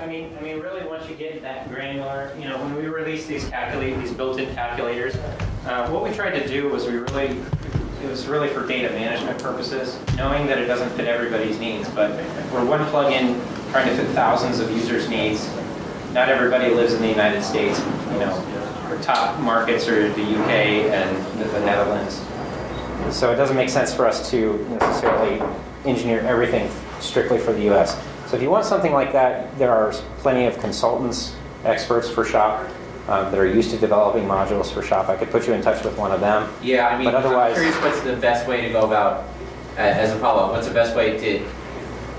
really, once you get that granular, when we release these built-in calculators, what we tried to do was it was really for data management purposes, knowing that it doesn't fit everybody's needs, but we're one plugin trying to fit thousands of users' needs. Not everybody lives in the United States. Our top markets are the UK and the Netherlands. So it doesn't make sense for us to necessarily engineer everything strictly for the US. So if you want something like that, there are plenty of consultants, experts for Shopp that are used to developing modules for Shopp. I could put you in touch with one of them. Yeah, but otherwise, I'm curious what's the best way to go about, as a follow-up, what's the best way to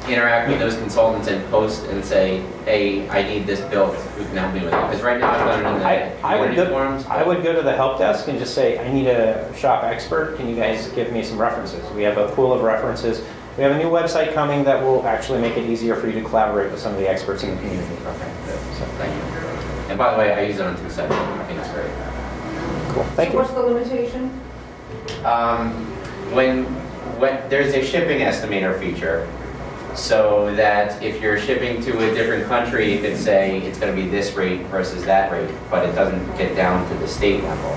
interact with those consultants and post and say, hey, I need this built, who can help me with it? Because right now I've done it in the community forums. I would go to the help desk and just say, I need a Shopp expert. Can you guys give me some references? We have a pool of references. We have a new website coming that will actually make it easier for you to collaborate with some of the experts in the community. Okay, good. So thank you. And by the way, I use it on 2 sites. I think it's great. Cool. Thank you. What's the limitation? When there's a shipping estimator feature, so that if you're shipping to a different country, you could say it's going to be this rate versus that rate, but it doesn't get down to the state level.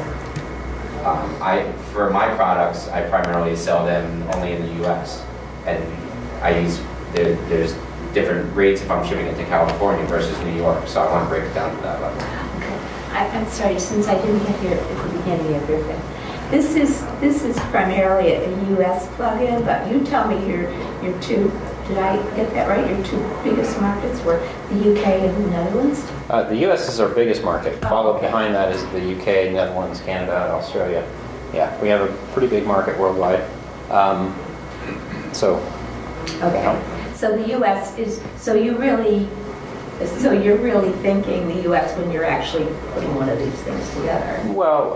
For my products, I primarily sell them only in the US. And there's different rates if I'm shipping it to California versus New York, so I want to break it down to that level. Okay. I'm sorry, since I didn't get here at the beginning of your thing. This is primarily a US plugin, but you tell me your two, did I get that right? Your two biggest markets were the UK and the Netherlands? The US is our biggest market. Followed behind that is the UK, Netherlands, Canada, Australia. Yeah, we have a pretty big market worldwide. Okay. So the US is, so you're really thinking the US when you're actually putting one of these things together. Well,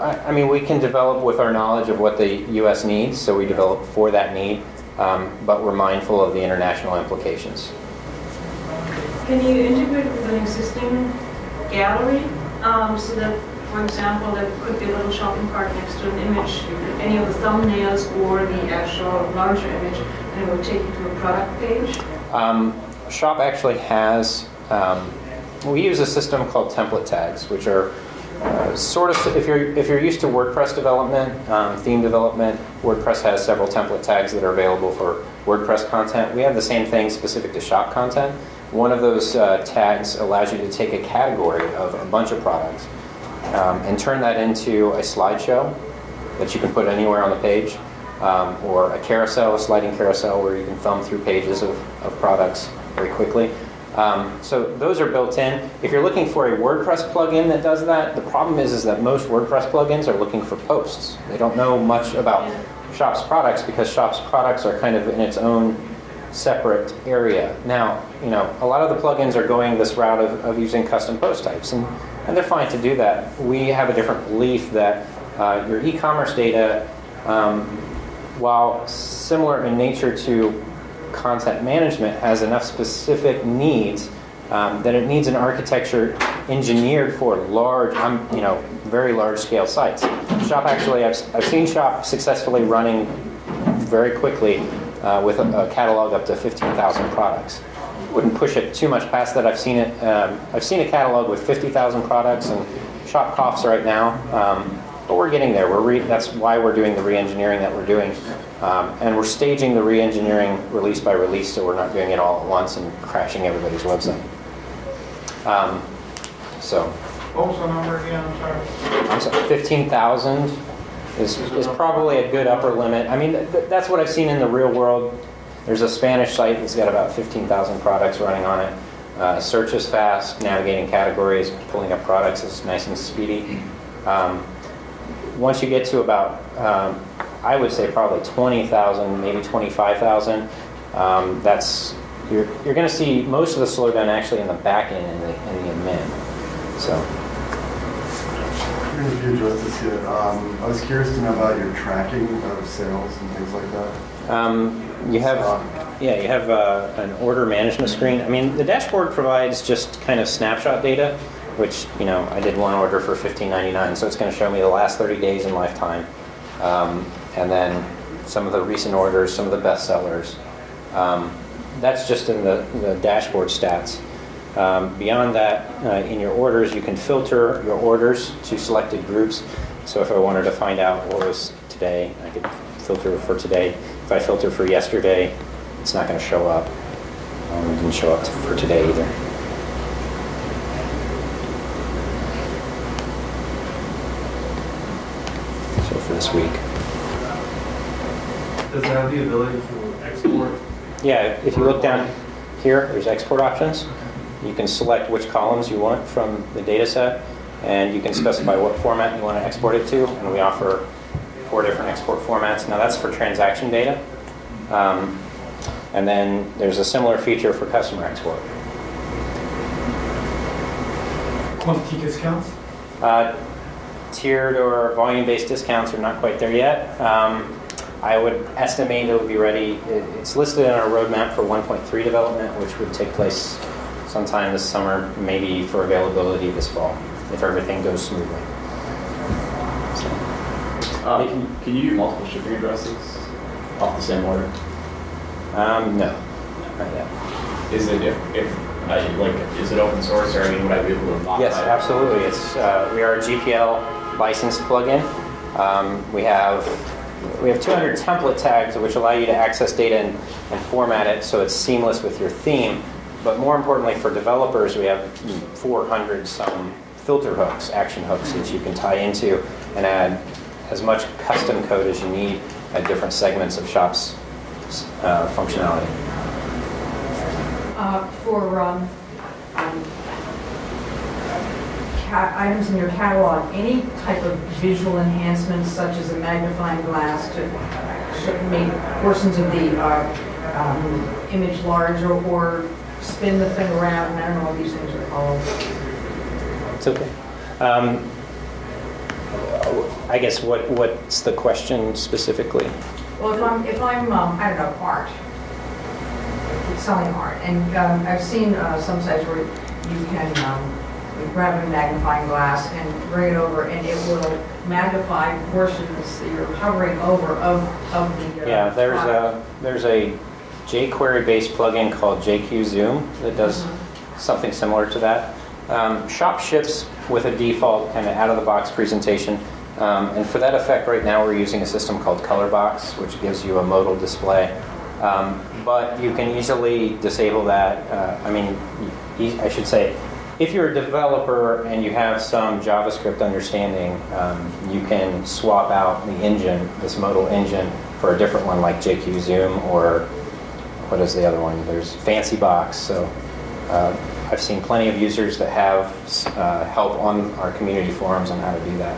we can develop with our knowledge of what the US needs, so we develop for that need, but we're mindful of the international implications. Can you integrate with an existing gallery so that, for example, there could be a little shopping cart next to an image, any of the thumbnails or the actual larger image, and it will take you to a product page? Shopp actually has, we use a system called template tags, which are sort of, if you're used to WordPress development, theme development, WordPress has several template tags that are available for WordPress content. We have the same thing specific to Shopp content. One of those tags allows you to take a category of a bunch of products and turn that into a slideshow that you can put anywhere on the page, or a carousel, a sliding carousel where you can thumb through pages of products very quickly. So those are built in. If you're looking for a WordPress plugin that does that, the problem is that most WordPress plugins are looking for posts. They don't know much about Shopp's products because Shopp's products are kind of in its own separate area. Now, a lot of the plugins are going this route of using custom post types, and they're fine to do that. We have a different belief that your e-commerce data, while similar in nature to content management, has enough specific needs that it needs an architecture engineered for large, very large scale sites. Shopp actually, I've seen Shopp successfully running very quickly with a catalog up to 15,000 products. Wouldn't push it too much past that. I've seen it. I've seen a catalog with 50,000 products, and Shopp coughs right now. But we're getting there. That's why we're doing the re-engineering that we're doing. And we're staging the re-engineering release by release, so we're not doing it all at once and crashing everybody's website. What was the number again? I'm sorry. 15,000 is probably a good upper limit. That's what I've seen in the real world. There's a Spanish site that's got about 15,000 products running on it. Search is fast, navigating categories, pulling up products is nice and speedy. Once you get to about, I would say probably 20,000, maybe 25,000, you're going to see most of the slowdown actually in the back end in the admin. So. If you addressed this yet, I was curious to know about your tracking of sales and things like that. You have an order management screen. The dashboard provides just kind of snapshot data, which, I did one order for $15.99, so it's going to show me the last 30 days in lifetime. And then some of the recent orders, some of the best sellers. That's just in the dashboard stats. Beyond that, in your orders, you can filter your orders to selected groups. So if I wanted to find out what was today, I could filter for today. If I filter for yesterday, it's not going to show up. It didn't show up for today either. So for this week. Does it have the ability to export? Yeah, if you look down here, there's export options. You can select which columns you want from the data set, and you can specify what format you want to export it to, and we offer 4 different export formats. Now that's for transaction data. And then there's a similar feature for customer export. Quantity discounts? Tiered or volume-based discounts are not quite there yet. I would estimate it will be ready. It's listed in our roadmap for 1.3 development, which would take place sometime this summer, maybe for availability this fall, if everything goes smoothly. Can you do multiple shipping addresses off the same order? No, not yet. Is it is it open source, or would I be able to modify Yes, it? absolutely. It's we are a GPL licensed plugin. We have 200 template tags which allow you to access data and format it so it's seamless with your theme. But more importantly, for developers, we have 400 some filter hooks, action hooks that you can tie into and add as much custom code as you need at different segments of Shopp's functionality. For items in your catalog, any type of visual enhancements such as a magnifying glass to make portions of the image larger or spin the thing around, and I don't know what these things are called. It's okay. I guess what's the question specifically? Well, if I'm I don't know, art, selling art, and I've seen some sites where you can grab a magnifying glass and bring it over, and it will magnify portions that you're hovering over of the Yeah, there's a jQuery-based plugin called JQ Zoom that does something similar to that. Shopp ships with a default kind of out-of-the-box presentation. And for that effect, right now we're using a system called Colorbox, which gives you a modal display. But you can easily disable that. I should say, if you're a developer and you have some JavaScript understanding, you can swap out the engine, this modal engine, for a different one like JQ Zoom, or what is the other one? There's FancyBox. So I've seen plenty of users that have help on our community forums on how to do that.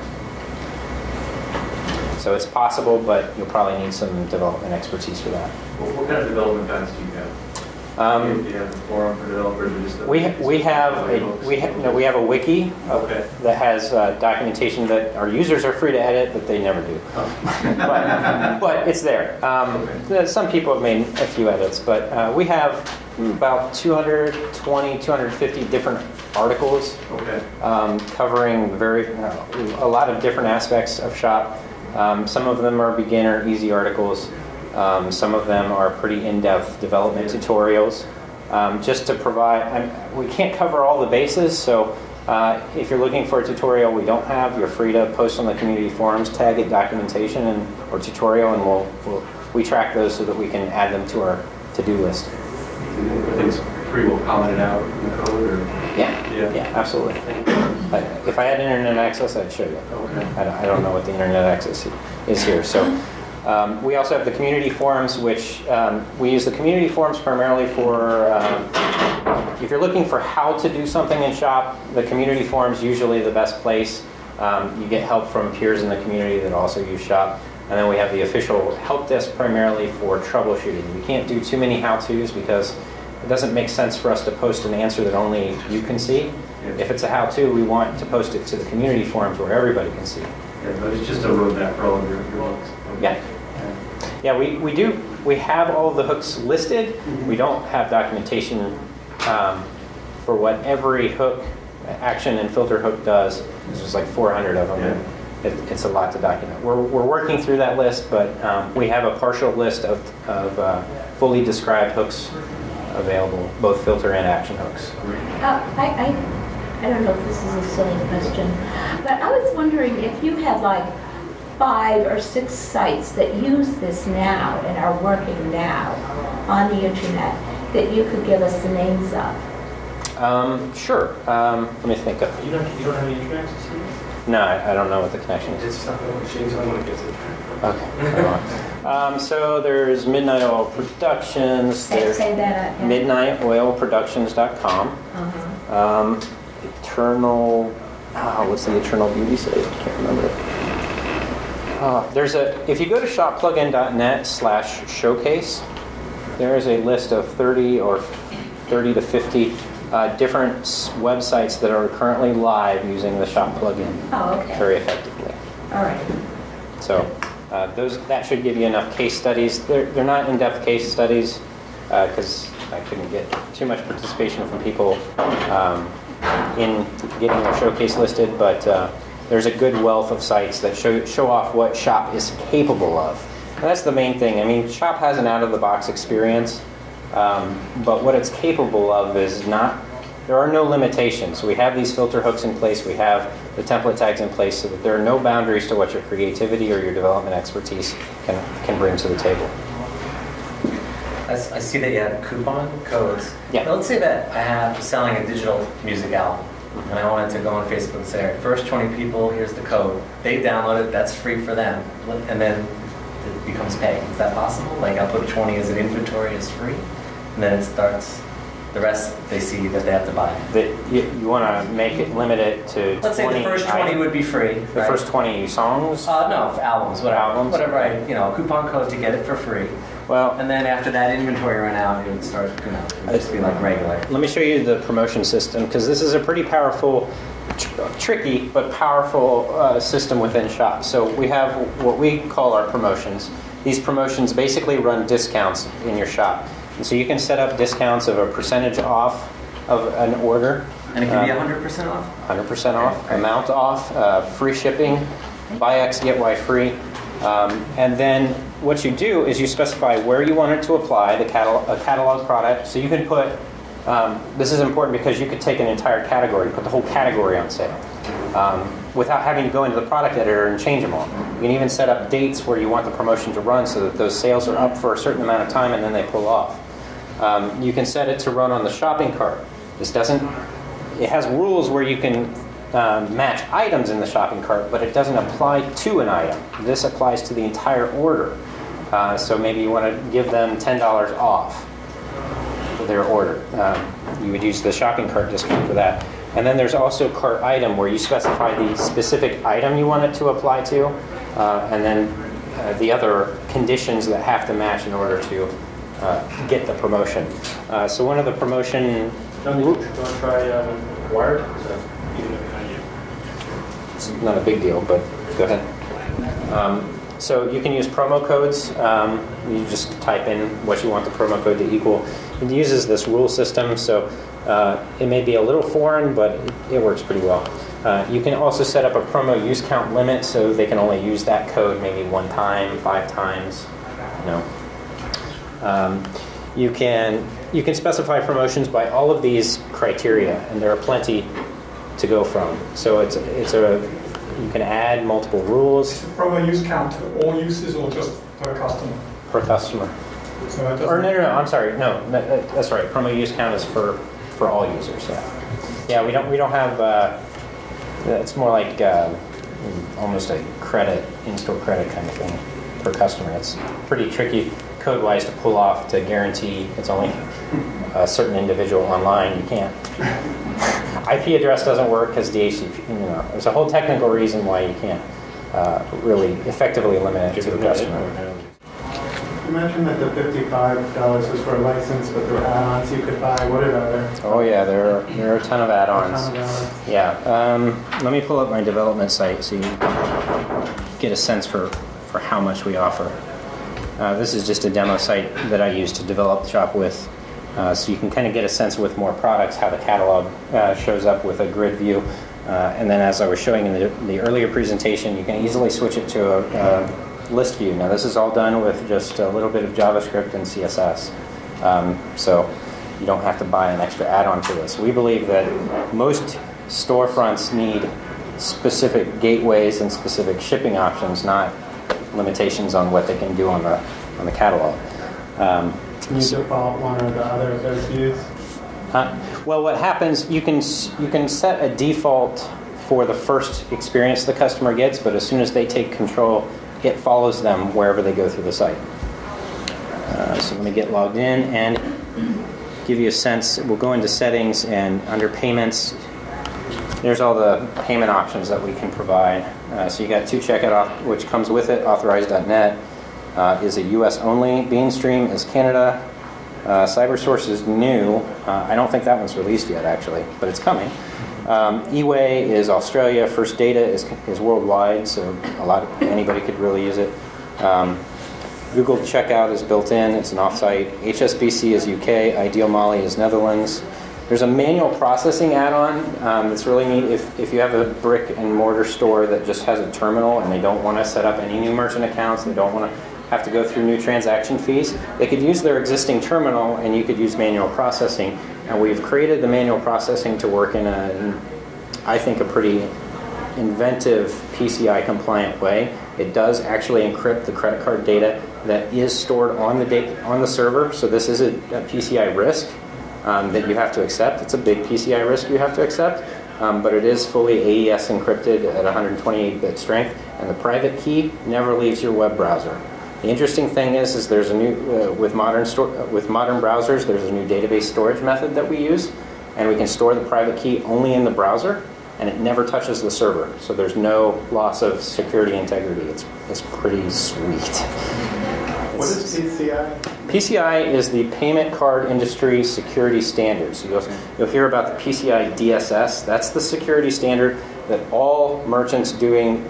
So it's possible, but you'll probably need some development expertise for that. What kind of development guides do you have? Do you have a forum for developers, or just we have a wiki that has documentation that our users are free to edit, but they never do. but it's there. Some people have made a few edits, but we have about 220, 250 different articles covering a lot of different aspects of Shopp. Some of them are beginner, easy articles. Some of them are pretty in-depth development tutorials. Just to provide, we can't cover all the bases, so if you're looking for a tutorial we don't have, you're free to post on the community forums, tag it documentation or tutorial, and we track those so that we can add them to our to-do list. Are things pretty well commented out in the code? Or? Yeah, absolutely. If I had internet access, I'd show you. Okay. I don't know what the internet access is here. So we also have the community forums, which we use the community forums primarily for if you're looking for how to do something in Shopp, the community forums usually the best place. You get help from peers in the community that also use Shopp. And then we have the official help desk primarily for troubleshooting. We can't do too many how-tos because it doesn't make sense for us to post an answer that only you can see. If it's a how-to, we want to post it to the community forums where everybody can see. Yeah, but it's just a roadmap for all of your books. Okay. Yeah, we do. We have all of the hooks listed. We don't have documentation for what every hook, action and filter hook does. There's like 400 of them. Yeah. It's a lot to document. We're working through that list, but we have a partial list of fully described hooks available, both filter and action hooks. I don't know if this is a silly question, but I was wondering if you had like 5 or 6 sites that use this now and are working now on the internet that you could give us the names of. Sure. Let me think of. You don't have any internet access to this? No, I don't know what the connection is. It's not going to change when it gets it. Okay. So there's Midnight Oil Productions. Say that again. MidnightOilProductions.com. Eternal. What's the Eternal Beauty site? I can't remember it. If you go to shopplugin.net/showcase, there is a list of 30 to 50 different websites that are currently live using the Shopp plugin very effectively. All right. So that should give you enough case studies. They're not in-depth case studies because I couldn't get too much participation from people in getting their showcase listed, but there's a good wealth of sites that show off what Shopp is capable of. And that's the main thing. I mean, Shopp has an out-of-the-box experience, but what it's capable of is not, there are no limitations. We have these filter hooks in place, we have the template tags in place, so that there are no boundaries to what your creativity or your development expertise can bring to the table. I see that you have coupon codes. Yeah. Now, let's say that I have selling a digital music album, and I wanted to go on Facebook and say, all right, first 20 people, here's the code. They download it, that's free for them, and then it becomes pay. Is that possible? Like I'll put 20 as an inventory as free, and then it starts, the rest they see that they have to buy. You want to make it limited to 20. Let's say the first 20 would be free. The first 20 songs? No, albums, whatever. Albums? Whatever, a coupon code to get it for free. Well, and then after that inventory ran out, it would start, it would just be like regular. Let me show you the promotion system, because this is a pretty powerful, tricky but powerful system within Shopp. So we have what we call our promotions. These promotions basically run discounts in your shop. And so you can set up discounts of a percentage off of an order. And it can be 100% off? 100% off, amount off, free shipping, buy X, get Y free. And then what you do is you specify where you want it to apply, a catalog product. So you can put, this is important because you could take an entire category, put the whole category on sale, without having to go into the product editor and change them all. You can even set up dates where you want the promotion to run so that those sales are up for a certain amount of time and then they pull off. You can set it to run on the shopping cart. It has rules where you can match items in the shopping cart, but it doesn't apply to an item. This applies to the entire order. So maybe you want to give them $10 off for their order. You would use the shopping cart discount for that. And then there's also cart item where you specify the specific item you want it to apply to, and then the other conditions that have to match in order to get the promotion. So one of the promotion... Do you want to try Wired? It's not a big deal, but go ahead. So you can use promo codes. You just type in what you want the promo code to equal. It uses this rule system, so it may be a little foreign, but it works pretty well. You can also set up a promo use count limit, so they can only use that code maybe 1 time, 5 times. You can specify promotions by all of these criteria, and there are plenty to go from. So you can add multiple rules. Promo use count to all uses or just per customer? Per customer. So no, I'm sorry. No, that's right. Promo use count is for all users. Yeah, we don't have. It's more like almost a credit, in-store credit kind of thing per customer. It's pretty tricky code-wise to pull off to guarantee it's only a certain individual online. You can't. IP address doesn't work because DHCP. There's a whole technical reason why you can't really effectively limit it to the customer. You mentioned that the $55 was for a license, but there were add-ons you could buy. What are there? Oh yeah, there are a ton of add-ons. Yeah. Let me pull up my development site so you get a sense for how much we offer. This is just a demo site that I use to develop Shopp with. So you can kind of get a sense with more products how the catalog shows up with a grid view. And then as I was showing in the earlier presentation, you can easily switch it to a list view. Now this is all done with just a little bit of JavaScript and CSS. So you don't have to buy an extra add-on to this. We believe that most storefronts need specific gateways and specific shipping options, not limitations on what they can do on the catalog. Can you default one or the other of those views? Well, what happens, you can set a default for the first experience the customer gets, but as soon as they take control, it follows them wherever they go through the site. So let me get logged in and give you a sense. We'll go into settings, and under payments, there's all the payment options that we can provide. So you got to checkout, which comes with it. Authorize.net is a US only. Beanstream is Canada. CyberSource is new. I don't think that one's released yet, actually, but it's coming. eWay is Australia. First Data is worldwide, so anybody could really use it. Google Checkout is built in. It's an offsite. HSBC is UK. Ideal Mali is Netherlands. There's a manual processing add-on that's really neat. If you have a brick and mortar store that just has a terminal and they don't want to set up any new merchant accounts, they don't want to have to go through new transaction fees, they could use their existing terminal and you could use manual processing. And we've created the manual processing to work in I think, a pretty inventive PCI compliant way. It does actually encrypt the credit card data that is stored on the server. So this is a PCI risk that you have to accept. It's a big PCI risk you have to accept, but it is fully AES encrypted at 128-bit strength, and the private key never leaves your web browser. The interesting thing is there's a new with modern browsers, there's a new database storage method that we use, and we can store the private key only in the browser, and it never touches the server. So there's no loss of security integrity. It's pretty sweet. What is PCI? PCI is the Payment Card Industry Security Standard. So you'll hear about the PCI DSS. That's the security standard that all merchants doing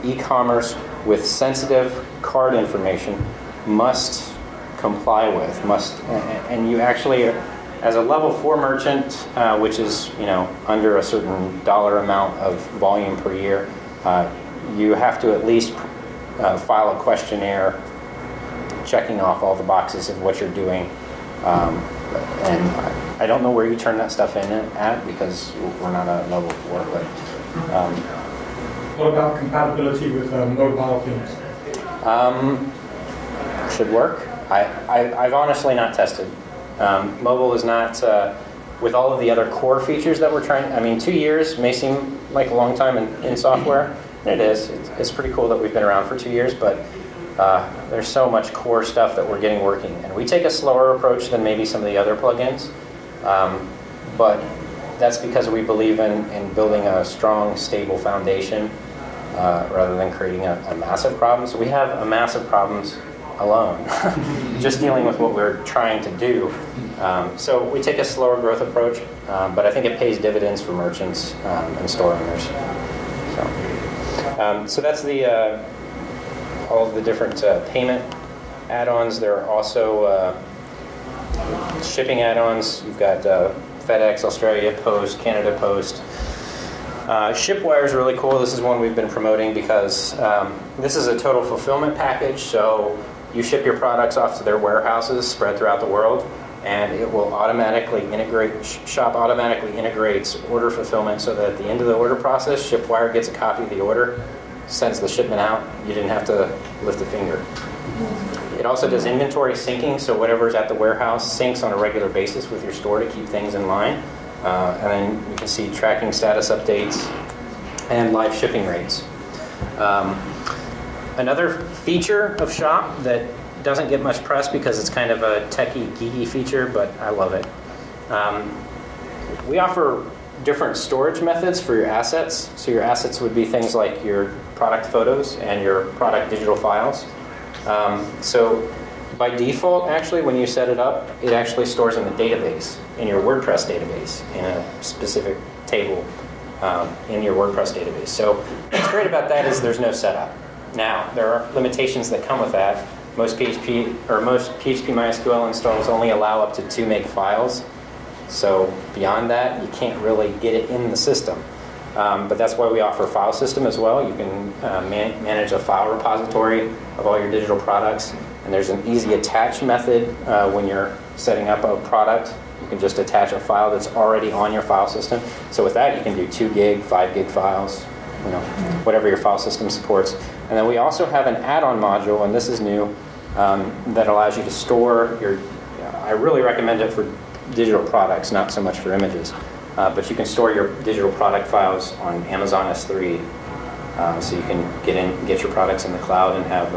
e-commerce with sensitive card information must comply with. And you actually, as a level 4 merchant, which is under a certain dollar amount of volume per year, you have to at least file a questionnaire checking off all the boxes of what you're doing. And I don't know where you turn that stuff in at because we're not a level 4. But what about compatibility with mobile things? Should work. I've honestly not tested. Mobile is not, with all of the other core features that we're trying, 2 years may seem like a long time in software. It is. It's pretty cool that we've been around for 2 years, but there's so much core stuff that we're getting working. And we take a slower approach than maybe some of the other plugins, but that's because we believe in building a strong, stable foundation rather than creating a massive problem. So we have massive problems alone, just dealing with what we're trying to do. So we take a slower growth approach, but I think it pays dividends for merchants and store owners. So that's all of the different payment add-ons. There are also shipping add-ons. You've got FedEx, Australia Post, Canada Post. ShipWire is really cool. This is one we've been promoting because this is a total fulfillment package. So you ship your products off to their warehouses spread throughout the world, and it will automatically integrate. Shopp automatically integrates order fulfillment so that at the end of the order process, ShipWire gets a copy of the order, sends the shipment out. You didn't have to lift a finger. It also does inventory syncing, so whatever's at the warehouse syncs on a regular basis with your store to keep things in line. And then you can see tracking status updates and live shipping rates. Another feature of Shopp that doesn't get much press because it's kind of a techie, geeky feature, but I love it. We offer different storage methods for your assets. So your assets would be things like your product photos and your product digital files. So by default, actually, when you set it up, it actually stores in the database, in your WordPress database, in a specific table in your WordPress database. So what's great about that is there's no setup. Now, there are limitations that come with that. Most PHP MySQL installs only allow up to 2 meg files. So beyond that, you can't really get it in the system. But that's why we offer a file system as well. You can manage a file repository of all your digital products, And there's an easy attach method when you're setting up a product. You can just attach a file that's already on your file system. So with that, you can do 2 gig, 5 gig files, whatever your file system supports. And then we also have an add-on module, and this is new, that allows you to store your, I really recommend it for digital products, not so much for images. But you can store your digital product files on Amazon S3, so you can get your products in the cloud and have,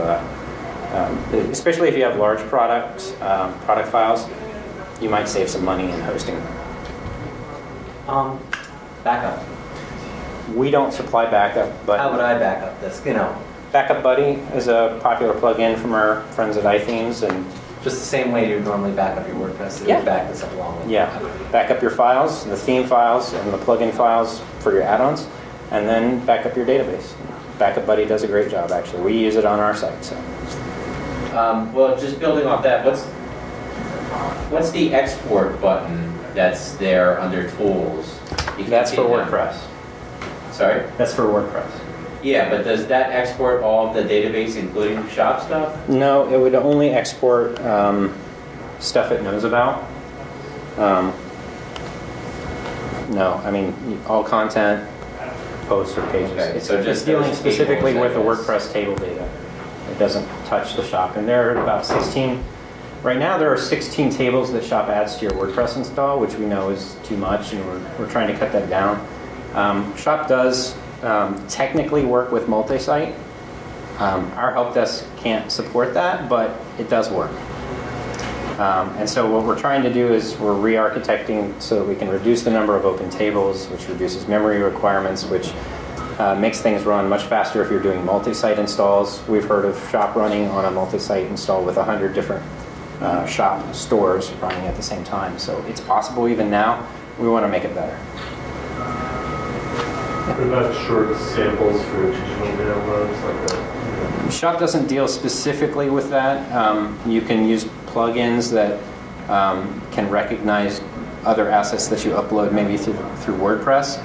especially if you have large product files, you might save some money in hosting. Backup. We don't supply backup, but how would I back up this? Backup Buddy is a popular plugin from our friends at iThemes, and just the same way you normally back up your WordPress, so you back this up along with. Yeah, back up your files, the theme files and the plugin files for your add-ons, and then back up your database. Backup Buddy does a great job, actually. We use it on our site. So. Well, just building off that, what's the export button that's there under Tools? That's for WordPress. Sorry? That's for WordPress. Yeah, but does that export all of the database, including shop stuff? No, it would only export stuff it knows about. No, I mean, all content, posts, or pages. Okay, it's so just dealing those specifically tables, with the WordPress table data. It doesn't touch the shop. And there are about 16, right now there are 16 tables that Shopp adds to your WordPress install, which we know is too much, and we're trying to cut that down. Shopp does technically work with multi-site. Our help desk can't support that, but it does work. And so what we're trying to do is we're re-architecting so that we can reduce the number of open tables, which reduces memory requirements, which makes things run much faster if you're doing multi-site installs. We've heard of Shopp running on a multi-site install with 100 different Shopp stores running at the same time. So it's possible even now. We want to make it better. What about short samples for digital downloads like that? Shopp doesn't deal specifically with that. You can use plugins that can recognize other assets that you upload maybe through WordPress.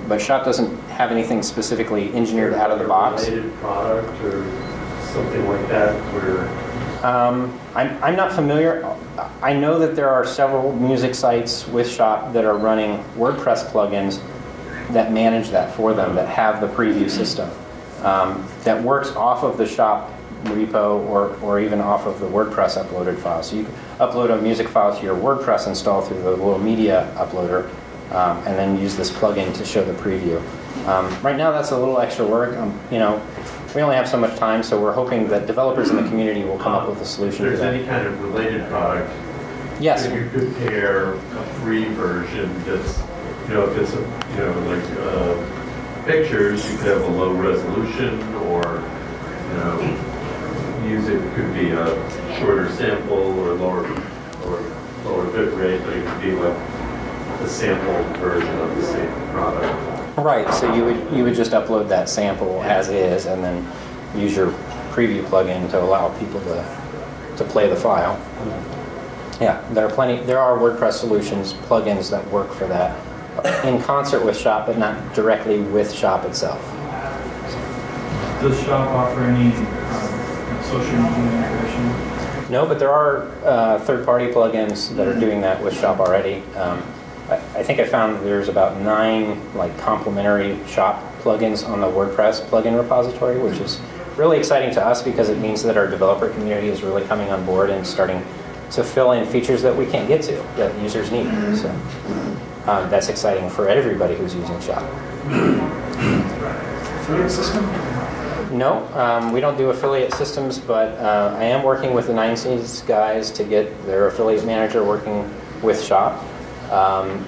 But Shopp doesn't have anything specifically engineered out of the box. Related product or something like that where... I'm not familiar. I know that there are several music sites with Shopp that are running WordPress plugins that manage that for them, that have the preview system, that works off of the Shopp repo or even off of the WordPress uploaded file. So you can upload a music file to your WordPress install through the little media uploader, and then use this plugin to show the preview. Right now that's a little extra work. We only have so much time, so we're hoping that developers in the community will come up with a solution. If there's any kind of related product, yes, you could pair a free version that's, if it's pictures, you could have a low resolution, or music could be a shorter sample or lower bit rate, but it could be like a sample version of the same product. Right, so you would just upload that sample as is, and then use your preview plugin to allow people to play the file. Yeah, there are WordPress solutions, plugins that work for that, in concert with Shopp, but not directly with Shopp itself. Does Shopp offer any social media integration? No, but there are third-party plugins that are doing that with Shopp already. I think I found there's about 9 complementary Shopp plugins on the WordPress plugin repository, which is really exciting to us because it means that our developer community is really coming on board and starting to fill in features that we can't get to, that users need. So that's exciting for everybody who's using Shopp. Affiliate system? No, we don't do affiliate systems, but I am working with the 9Cs guys to get their affiliate manager working with Shopp.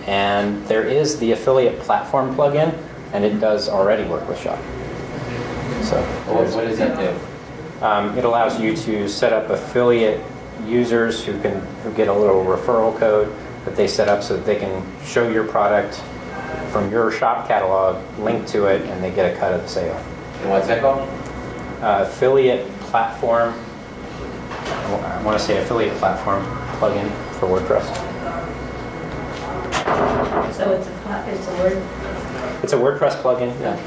And there is the affiliate platform plugin, and it does already work with Shopp. So, what does that do? It allows you to set up affiliate users who get a little referral code that they set up so that they can show your product from your Shopp catalog, link to it, and they get a cut of the sale. And what's that called? Affiliate platform. I want to say affiliate platform plugin for WordPress. So it's a WordPress plugin. Yeah.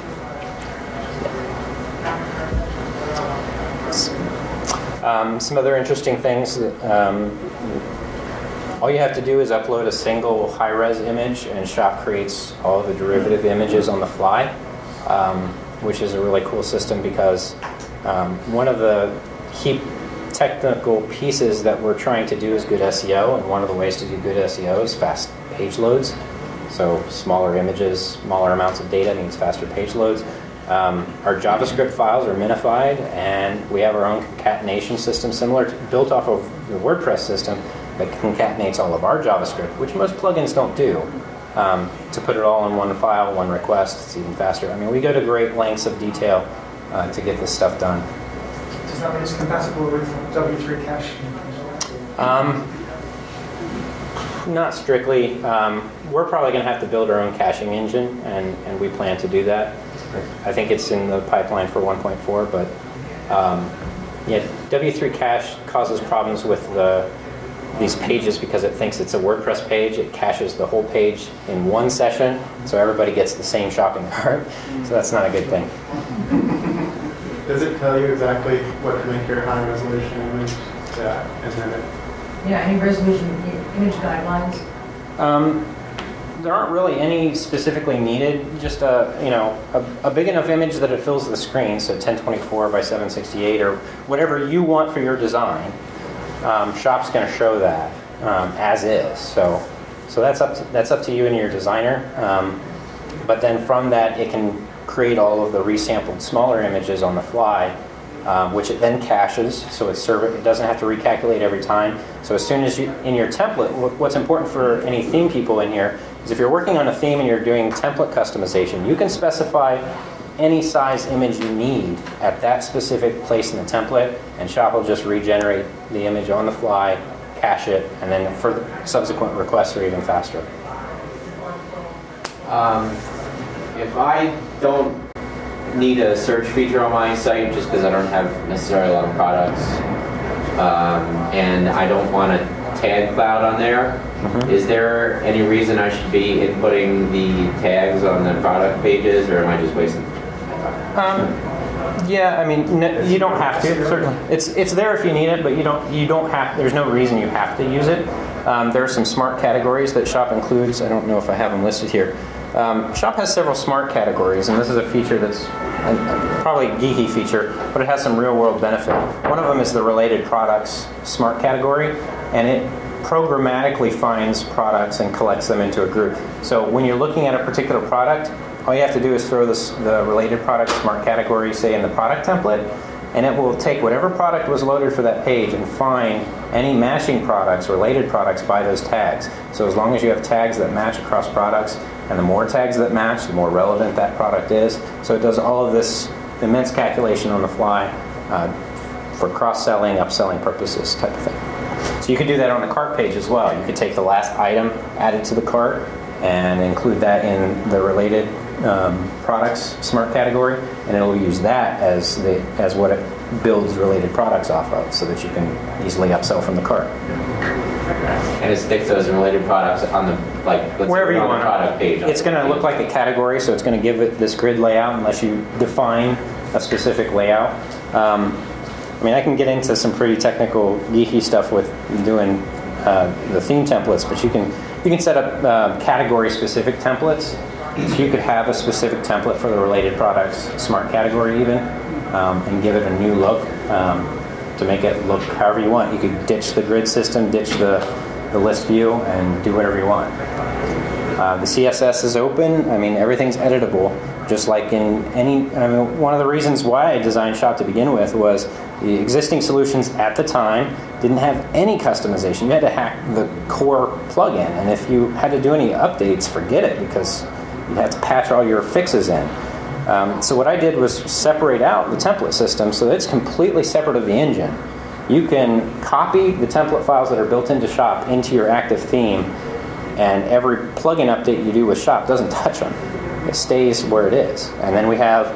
Some other interesting things. All you have to do is upload a single high-res image, and Shopp creates all of the derivative images on the fly, which is a really cool system because one of the key technical pieces that we're trying to do is good SEO, and one of the ways to do good SEO is fast page loads. So smaller images, smaller amounts of data means faster page loads. Our JavaScript files are minified, and we have our own concatenation system built off of the WordPress system that concatenates all of our JavaScript, which most plugins don't do. To put it all in one file, one request, it's even faster. I mean, we go to great lengths of detail to get this stuff done. Does that mean it's compatible with W3 cache? Not strictly. We're probably going to have to build our own caching engine, and we plan to do that. I think it's in the pipeline for 1.4, but yeah, W3 cache causes problems with these pages because it thinks it's a WordPress page. It caches the whole page in one session, so everybody gets the same shopping cart. So that's not a good thing. Does it tell you exactly what to make your high resolution image? Yeah, any resolution image guidelines? There aren't really any specifically needed. Just a big enough image that it fills the screen, so 1024 by 768 or whatever you want for your design. Shopp's going to show that as is. So that's up to you and your designer. But then from that, it can create all of the resampled smaller images on the fly, which it then caches, so it doesn't have to recalculate every time. So as soon as in your template, what's important for any theme people in here is if you're working on a theme and you're doing template customization, you can specify any size image you need at that specific place in the template, and Shopp will just regenerate the image on the fly, cache it, and then for subsequent requests are even faster. If I don't need a search feature on my site just because I don't have necessarily a lot of products, and I don't want a tag cloud on there, is there any reason I should be inputting the tags on the product pages, or am I just wasting time? Yeah, I mean, you don't have to. Certainly, it's there if you need it, but you don't have. There's no reason you have to use it. There are some smart categories that Shopp includes. I don't know if I have them listed here. Shopp has several smart categories, and this is a feature that's probably a geeky feature, but it has some real-world benefit. One of them is the related products smart category, and it programmatically finds products and collects them into a group. So when you're looking at a particular product, all you have to do is throw the related product smart category, say, in the product template, and it will take whatever product was loaded for that page and find any matching products, related products, by those tags. So as long as you have tags that match across products, and the more tags that match, the more relevant that product is. So it does all of this immense calculation on the fly for cross-selling, upselling purposes type of thing. So you could do that on the cart page as well. You could take the last item added to the cart and include that in the related products smart category, and it'll use that as what it builds related products off of, so that you can easily upsell from the cart. And it sticks those related products on the wherever you want. The product page. It's going to look like a category, so it's going to give it this grid layout unless you define a specific layout. I mean, I can get into some pretty technical, geeky stuff with doing the theme templates, but you can set up category-specific templates. So you could have a specific template for the related products smart category even, and give it a new look to make it look however you want. You could ditch the grid system, ditch the list view, and do whatever you want. The CSS is open. I mean, everything's editable, just like in any. I mean, one of the reasons why I designed Shopp to begin with was the existing solutions at the time didn't have any customization. You had to hack the core plugin, and if you had to do any updates, forget it, because you had to patch all your fixes in. So what I did was separate out the template system so that it's completely separate of the engine. You can copy the template files that are built into Shopp into your active theme, and every plugin update you do with Shopp doesn't touch them. It stays where it is. And then we have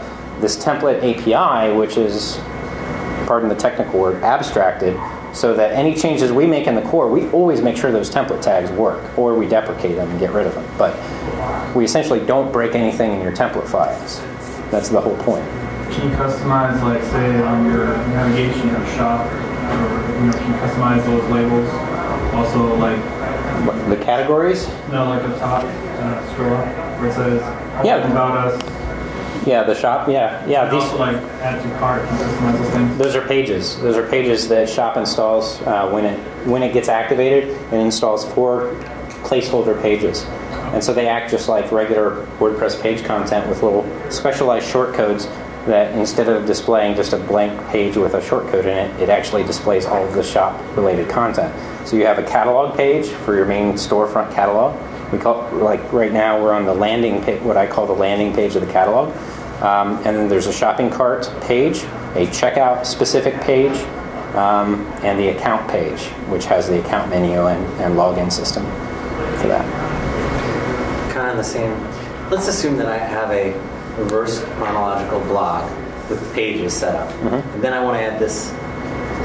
this template API, which is, pardon the technical word, abstracted, so that any changes we make in the core, we always make sure those template tags work, or we deprecate them and get rid of them. But we essentially don't break anything in your template files. That's the whole point. Can you customize, like, say, on your navigation of Shopp, can you customize those labels? Also, like the categories? No, like the top scroll up where it says about us. Yeah, the shop. Yeah. These also like add to cart and customize those things. Those are pages. Those are pages that Shopp installs when it gets activated. It installs 4 placeholder pages, and so they act just like regular WordPress page content with little specialized shortcodes that instead of displaying just a blank page with a shortcode in it, it actually displays all of the shop-related content. So you have a catalog page for your main storefront catalog. We call, like right now, we're on the landing page, what I call the landing page of the catalog. And then there's a shopping cart page, a checkout specific page, and the account page, which has the account menu and login system for that. Kind of the same. Let's assume that I have a reverse chronological blog with pages set up. And then I want to add this.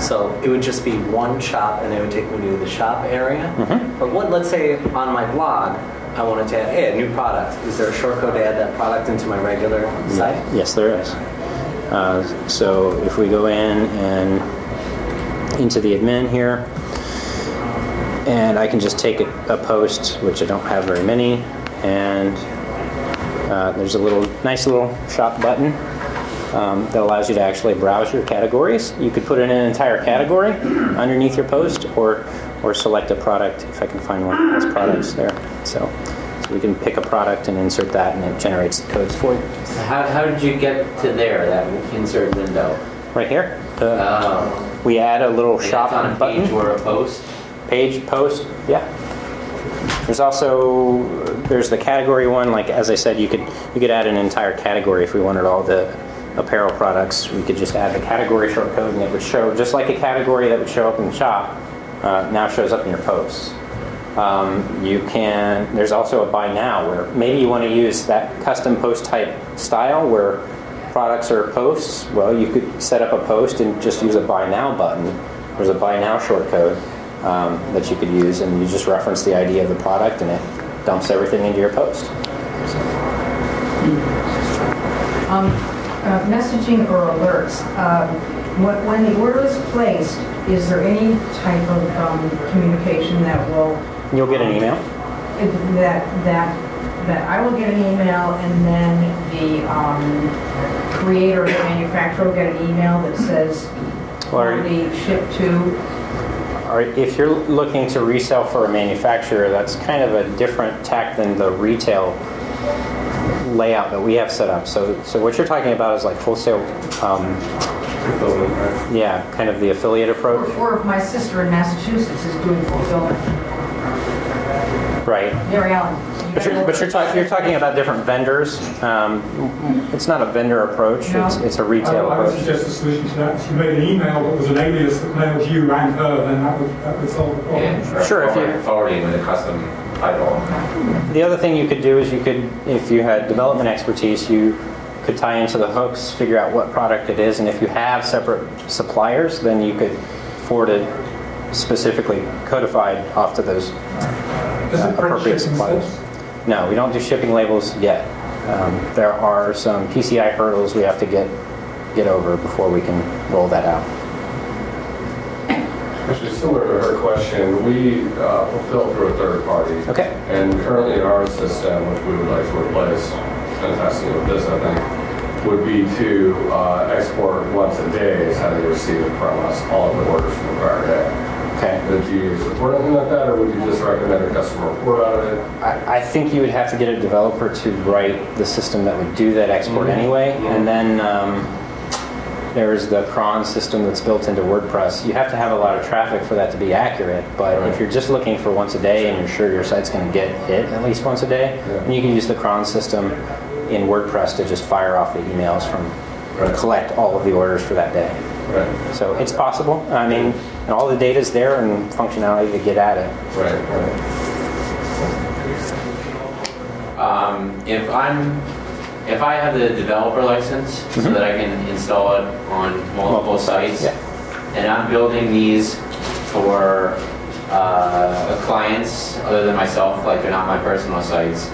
So it would just be one shop, and it would take me to the shop area. But let's say on my blog, I wanted to add, hey, a new product. Is there a shortcode to add that product into my regular site? Yes, there is. So if we go in and into the admin here, and I can just take a post, which I don't have very many, and there's a nice little shop button that allows you to actually browse your categories. You could put in an entire category underneath your post, or select a product, if I can find one that has products there. So we can pick a product and insert that, and it generates the codes for you. How did you get to there, that insert window? Right here. We add a little shop on a button. Page or a post? Page, post, yeah. There's the category one. Like as I said, you could add an entire category if we wanted all the apparel products. We could just add the category shortcode, and it would show just like a category that would show up in the shop. Now shows up in your posts. There's also a buy now, where maybe you want to use that custom post type style where products are posts. Well, you could set up a post and just use a buy now button. There's a buy now shortcode that you could use, and you just reference the ID of the product, and it dumps everything into your post. Messaging or alerts. When the order is placed, is there any type of communication that will... You'll get an email? That I will get an email, and then the creator or the manufacturer will get an email that says quantity shipped to... Or if you're looking to resell for a manufacturer, that's kind of a different tack than the retail layout that we have set up. So what you're talking about is like wholesale, yeah, kind of the affiliate approach. Or if my sister in Massachusetts is doing fulfillment. Right. Mary Ellen. But you're talking about different vendors. It's not a vendor approach. No. It's a retail I would approach. suggest a solution to that. If you made an email that was an alias that mailed you and her, then that would solve the problem. Yeah, sure. If you forwarding with a custom title. The other thing you could do is if you had development expertise, you could tie into the hooks, figure out what product it is, and if you have separate suppliers, then you could forward it specifically codified off to those appropriate suppliers. No, we don't do shipping labels yet. There are some PCI hurdles we have to get over before we can roll that out. Actually, similar to her question, we fulfill through a third party. Okay. And currently in our system, which we would like to replace, fantastic with this, I think, would be to export once a day is how they receive it from us, all of the orders from the prior day. Okay. Would you support anything like that, or would you just recommend a customer report out of it? I think you would have to get a developer to write the system that would do that export anyway, and then there's the cron system that's built into WordPress. You have to have a lot of traffic for that to be accurate, but if you're just looking for once a day and you're sure your site's going to get hit at least once a day, then you can use the cron system in WordPress to just fire off the emails from collect all of the orders for that day. Right. So it's possible. I mean, and all the data's there and functionality to get at it. Right. If I have the developer license so that I can install it on multiple sites, and I'm building these for clients other than myself, like they're not my personal sites,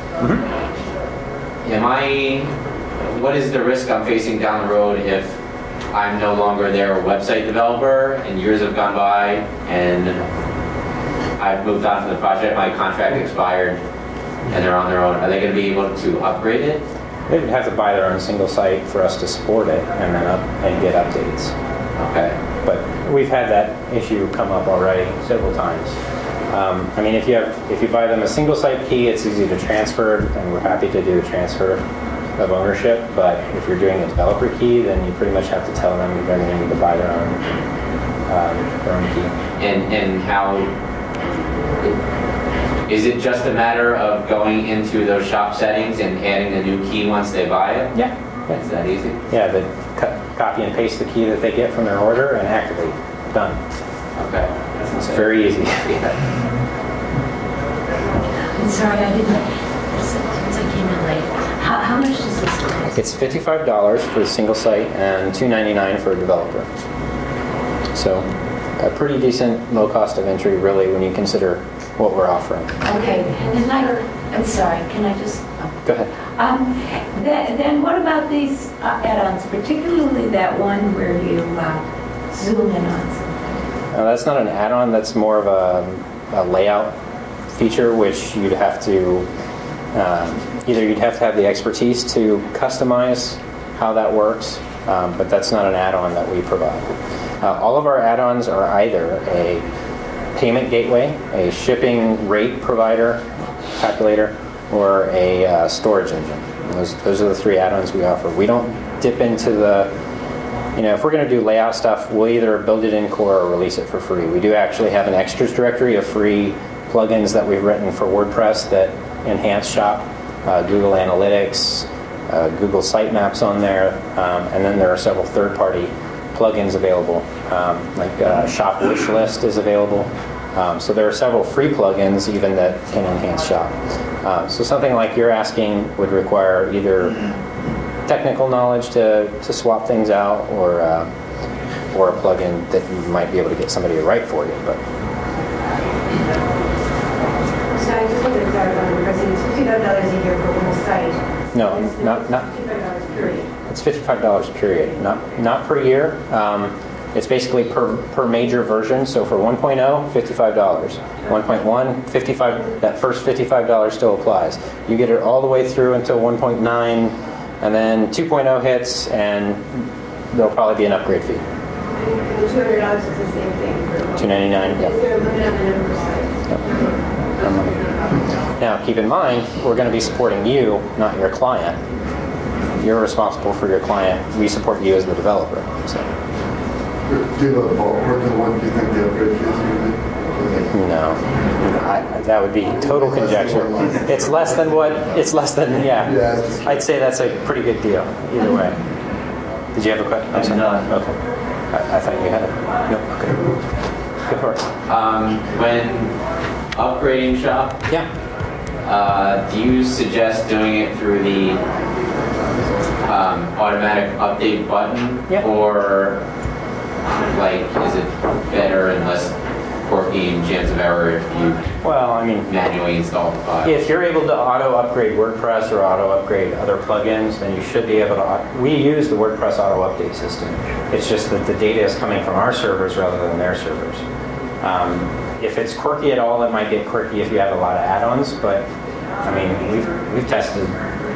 what is the risk I'm facing down the road if I'm no longer their website developer, and years have gone by, and I've moved on from the project, my contract expired, and they're on their own. Are they going to be able to upgrade it? They'd have to buy their own single site for us to support it and then and get updates. Okay. But we've had that issue come up already several times. I mean, if you buy them a single site key, it's easy to transfer, and we're happy to do a transfer of ownership. But if you're doing a developer key, then you pretty much have to tell them they're going to need to buy their own key. And how? Is it just a matter of going into those shop settings and adding a new key once they buy it? Yeah. Is that easy? Yeah, they copy and paste the key that they get from their order and activate. Done. Okay. It's very easy. I'm sorry, I didn't, since I came in late. How much does this cost? It's $55 for the single site and $2.99 for a developer. So a pretty decent low cost of entry, really, when you consider what we're offering. Okay, and I'm sorry, can I just... Go ahead. Then what about these add-ons, particularly that one where you zoom in on something? That's not an add-on, that's more of a layout feature, which you'd have to, either you'd have to have the expertise to customize how that works, but that's not an add-on that we provide. All of our add-ons are either a payment gateway, a shipping rate provider, calculator, or a storage engine. Those are the three add-ons we offer. We don't dip into the, if we're going to do layout stuff, we'll either build it in core or release it for free. We do actually have an extras directory of free plugins that we've written for WordPress that enhance Shopp, Google Analytics, Google Sitemaps on there, and then there are several third-party plugins available, like Shopp Wishlist is available. So there are several free plugins even that can enhance Shopp. So something like you're asking would require either technical knowledge to swap things out, or a plugin that you might be able to get somebody to write for you. But so I just wanted to clarify the price. It's $55 a year for one site. No, not $55 period. It's $55 period, not per year. It's basically per major version. So for 1.0, $55. 1.1, $55. That first $55 still applies. You get it all the way through until 1.9, and then 2.0 hits, and there'll probably be an upgrade fee. The $200 is the same thing. $299. Yeah. Is there a limit on the number of sites? Yep. Now, keep in mind, we're going to be supporting you, not your client. You're responsible for your client. We support you as the developer. So. Do you have a ballpark of what you think the upgrade fees would be? No, that would be total conjecture. It's less than yeah. I'd say that's a pretty good deal, either way. Did you have a question? I'm done. Okay. I thought you had it. No, okay. Go for it. When upgrading Shopp, do you suggest doing it through the automatic update button, or is it better and less quirky and chance of error if you manually install the file? If you're able to auto-upgrade WordPress or auto-upgrade other plugins, then you should be able to. We use the WordPress auto-update system. It's just that the data is coming from our servers rather than their servers. If it's quirky at all, it might get quirky if you have a lot of add-ons, but we've tested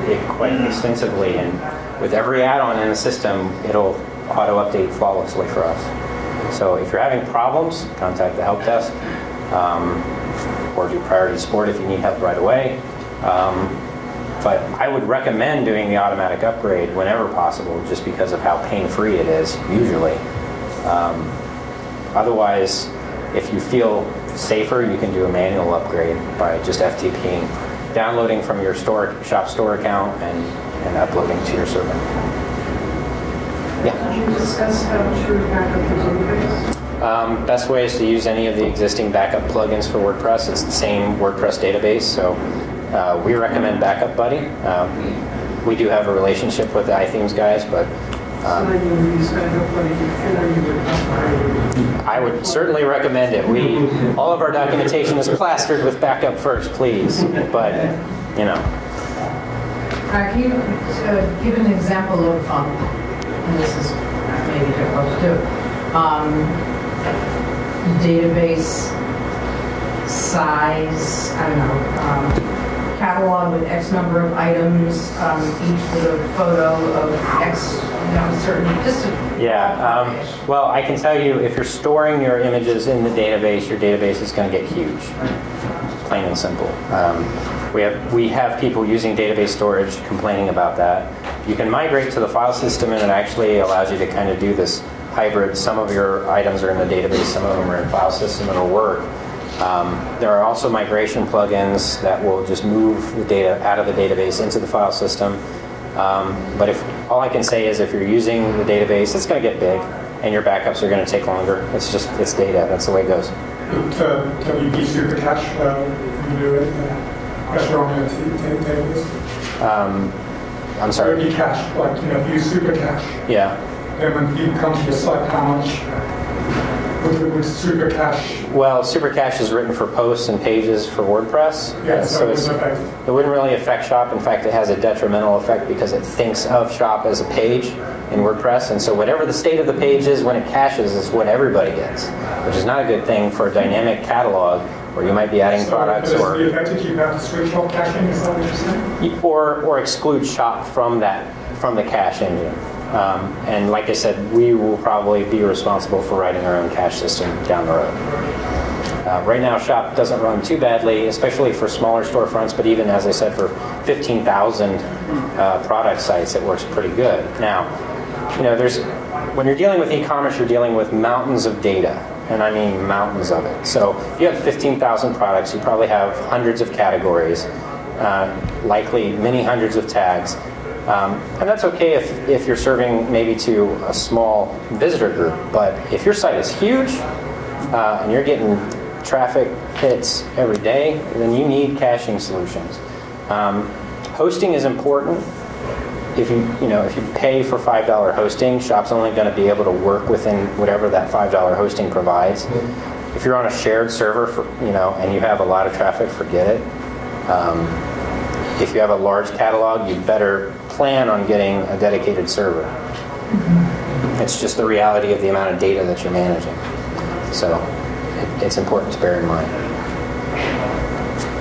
it quite extensively, and with every add-on in the system, it'll auto-update flawlessly for us. So if you're having problems, contact the help desk, or do priority support if you need help right away. But I would recommend doing the automatic upgrade whenever possible, just because of how pain-free it is, usually. Otherwise, if you feel safer, you can do a manual upgrade by just FTPing, downloading from your Shopp store account and uploading to your server. Yeah. Can you discuss how to backup the database? Best way is to use any of the existing backup plugins for WordPress. It's the same WordPress database, so we recommend Backup Buddy. We do have a relationship with the iThemes guys, but I would certainly recommend it. All of our documentation is plastered with backup first, please. But Can you give an example of, and this is maybe difficult to do. Database size, I don't know, catalog with X number of items, each with a photo of X, certain, just a... Yeah, well, I can tell you, if you're storing your images in the database, your database is going to get huge, plain and simple. We have people using database storage complaining about that. You can migrate to the file system, and it actually allows you to kind of do this hybrid. Some of your items are in the database, some of them are in file system, and it'll work. There are also migration plugins that will just move the data out of the database into the file system. But all I can say is if you're using the database, it's going to get big, and your backups are going to take longer. It's data. That's the way it goes. WP Super Cache, you do it, pressure on your database? I'm sorry? WP Cache, like, use Super Cache. Yeah. Then when people come to your site, how much would Super Cache? Well, Super Cache is written for posts and pages for WordPress. Yeah, so it wouldn't really affect Shopp. In fact, it has a detrimental effect because it thinks of Shopp as a page in WordPress. And so whatever the state of the page is when it caches is what everybody gets, which is not a good thing for a dynamic catalog where you might be adding products or... you have to switch off caching, is that what you're saying? Or exclude Shopp from the cache engine. And like I said, we will probably be responsible for writing our own cache system down the road. Right now, Shopp doesn't run too badly, especially for smaller storefronts, but even, as I said, for 15,000 product sites, it works pretty good. Now, when you're dealing with e-commerce, you're dealing with mountains of data, and I mean mountains of it. So if you have 15,000 products, you probably have hundreds of categories, likely many hundreds of tags. And that's okay if you're serving maybe to a small visitor group, but if your site is huge and you're getting traffic hits every day, then you need caching solutions. Hosting is important. If you pay for $5 hosting, Shopp's only going to be able to work within whatever that $5 hosting provides. If you're on a shared server, and you have a lot of traffic, forget it. If you have a large catalog, you better plan on getting a dedicated server. It's just the reality of the amount of data that you're managing. So it's important to bear in mind.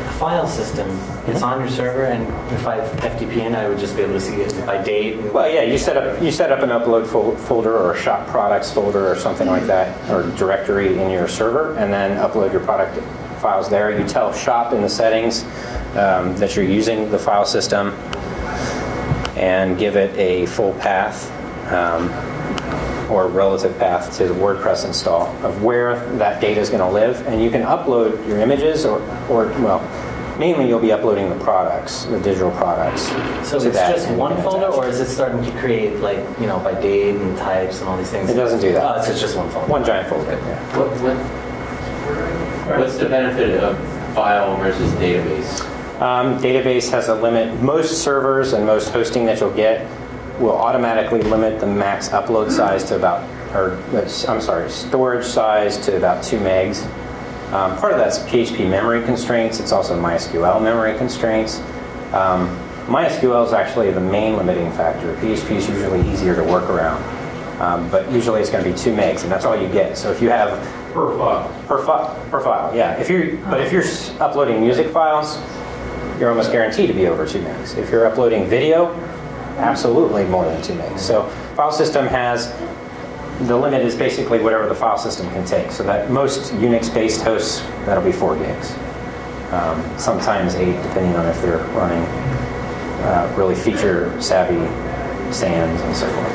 The file system, it's on your server, and if I have FTP in, I would just be able to see it by date. Well, yeah, you set up an upload folder or a Shopp products folder or something like that, or directory in your server, and then upload your product files there. You tell Shopp in the settings that you're using the file system and give it a full path or relative path to the WordPress install of where that data is going to live, and you can upload your images or mainly you'll be uploading the products, the digital products. So it's just one folder, or is it starting to create by date and types and all these things? It doesn't do that. Oh, it's just one folder. One giant folder. Yeah. What's the benefit of file versus database? Database has a limit. Most servers and most hosting that you'll get will automatically limit the max upload size to storage size to about 2 megs. Part of that's PHP memory constraints. It's also MySQL memory constraints. MySQL is actually the main limiting factor. PHP is usually easier to work around. But usually it's going to be 2 megs, and that's all you get. So if you have per file, yeah. If you're uploading music files, you're almost guaranteed to be over 2 megs. If you're uploading video, absolutely more than 2 megs. So file system has, the limit is basically whatever the file system can take. So that most Unix-based hosts, that'll be 4 gigs. Sometimes 8, depending on if they're running really feature-savvy SANs and so forth.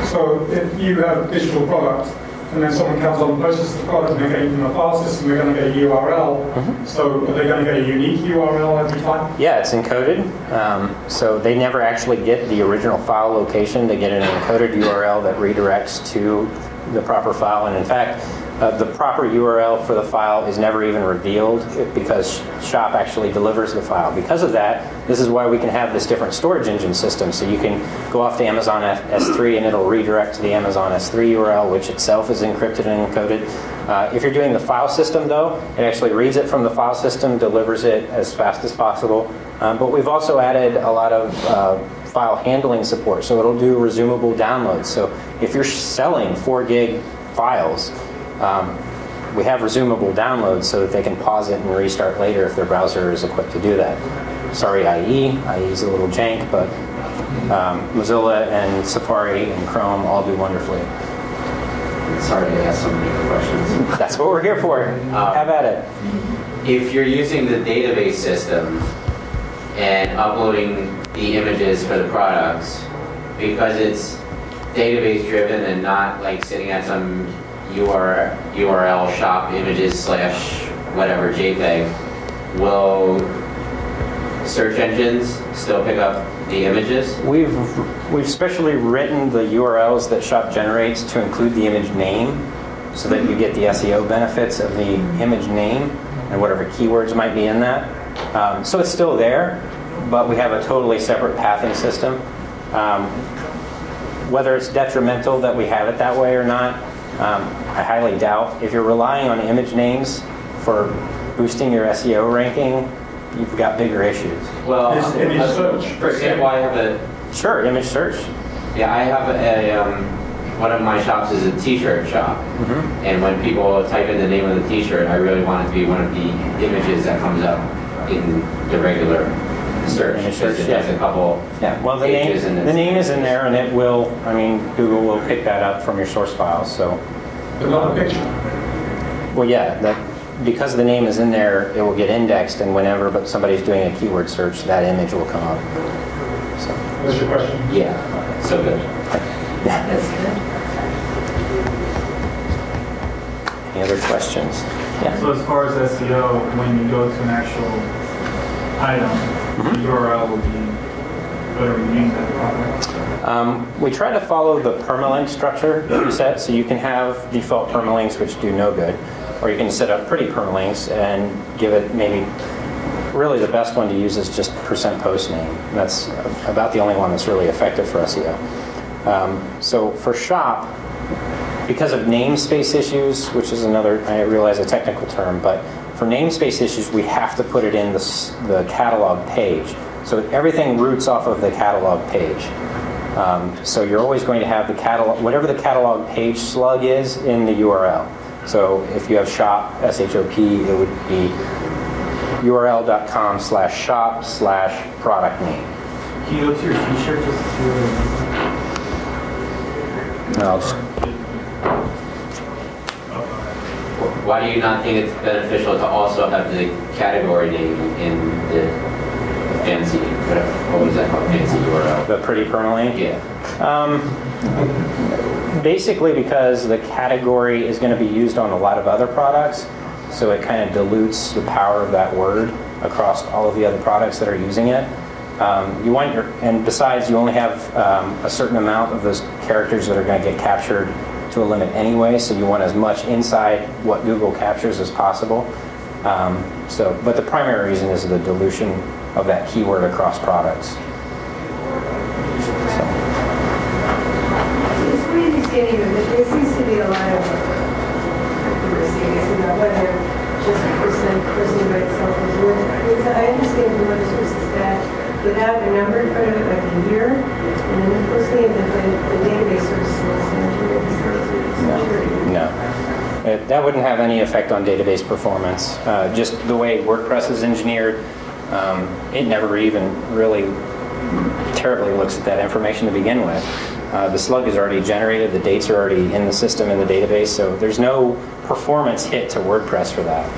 So if you have a digital product, and then someone comes on and purchases the product and they're getting from a file system, they're going to get a URL. So are they going to get a unique URL every time? Yeah, it's encoded. So they never actually get the original file location. They get an encoded URL that redirects to the proper file. And in fact, the proper URL for the file is never even revealed because Shopp actually delivers the file. Because of that, this is why we can have this different storage engine system. So you can go off to Amazon S3 and it'll redirect to the Amazon S3 URL, which itself is encrypted and encoded. If you're doing the file system, though, it actually reads it from the file system, delivers it as fast as possible. But we've also added a lot of file handling support, so it'll do resumable downloads. So if you're selling 4 gig files, we have resumable downloads so that they can pause it and restart later if their browser is equipped to do that. Sorry, IE is a little jank, but Mozilla and Safari and Chrome all do wonderfully. Sorry to ask so many questions. That's what we're here for. Have at it. If you're using the database system and uploading the images for the products, because it's database driven and not like sitting at some URL shop images / whatever JPEG, will search engines still pick up the images? We've specially written the URLs that Shopp generates to include the image name so that you get the SEO benefits of the image name and whatever keywords might be in that. So it's still there, but we have a totally separate pathing system. Whether it's detrimental that we have it that way or not, I highly doubt. If you're relying on image names for boosting your SEO ranking, you've got bigger issues. Well, image search. For example, I have a... Sure, image search. Yeah, I have a... one of my shops is a t-shirt shop. And when people type in the name of the t-shirt, I really want it to be one of the images that comes up in the regular search. Because it has a couple well, the pages name is in there, and it will, I mean, Google will pick that up from your source files. So, But not a picture. Well, yeah, because the name is in there, it will get indexed, and whenever somebody's doing a keyword search, that image will come up. So. What's your question? Yeah, so good. That's good. Any other questions? Yeah. So as far as SEO, when you go to an actual item, the URL will be whatever you name that product. We try to follow the permalink structure that you set, so you can have default permalinks which do no good, or you can set up pretty permalinks and give it maybe, really the best one to use is just %post name. That's about the only one that's really effective for SEO. So for Shopp, because of namespace issues, which is another, I realize, a technical term, but for namespace issues, we have to put it in the catalog page. So everything roots off of the catalog page. So you're always going to have the catalog, whatever the catalog page slug is in the URL. So if you have Shopp, SHOP, it would be url.com/shop/product name. Can you go to your t-shirt just to... No, I'll just... Why do you not think it's beneficial to also have the category name in the fancy, whatever, what was that called, fancy URL? The pretty permalink? Yeah. Basically because the category is going to be used on a lot of other products, so it kind of dilutes the power of that word across all of the other products that are using it. You want your, and besides, you only have a certain amount of those characters that are going to get captured to a limit anyway, so you want as much inside what Google captures as possible. But the primary reason is the dilution of that keyword across products. It's my understanding that there seems to be a lot of controversy, I guess, about whether just person by itself is worth it. Because I understand from other sources that without a number in front of it, like a year, and then the first name, the database sort of slows down. No. That wouldn't have any effect on database performance. Just the way WordPress is engineered, it never even really terribly looks at that information to begin with. The slug is already generated, the dates are already in the system in the database, so there's no performance hit to WordPress for that.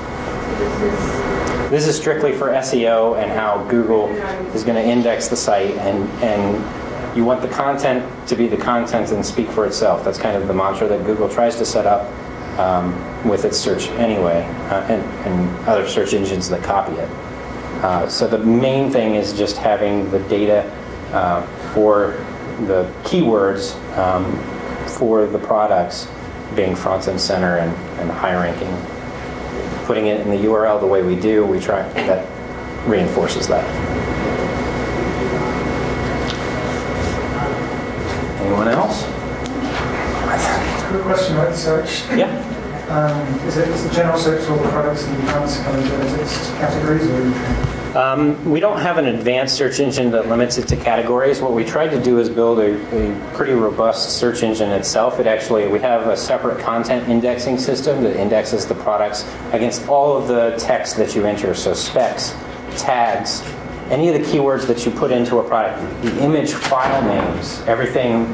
This is strictly for SEO and how Google is going to index the site, and you want the content to be the content and speak for itself. That's kind of the mantra that Google tries to set up with its search anyway, and other search engines that copy it. So the main thing is just having the data for the keywords for the products being front and center and high ranking. Putting it in the URL the way we do, we try, that reinforces that. Anyone else? Quick question about the search. Yeah. Is it a general search for all the products and you can't kind of is it categories or? We don't have an advanced search engine that limits it to categories. What we tried to do is build a pretty robust search engine itself. We have a separate content indexing system that indexes the products against all of the text that you enter. So specs, tags, any of the keywords that you put into a product, the image file names, everything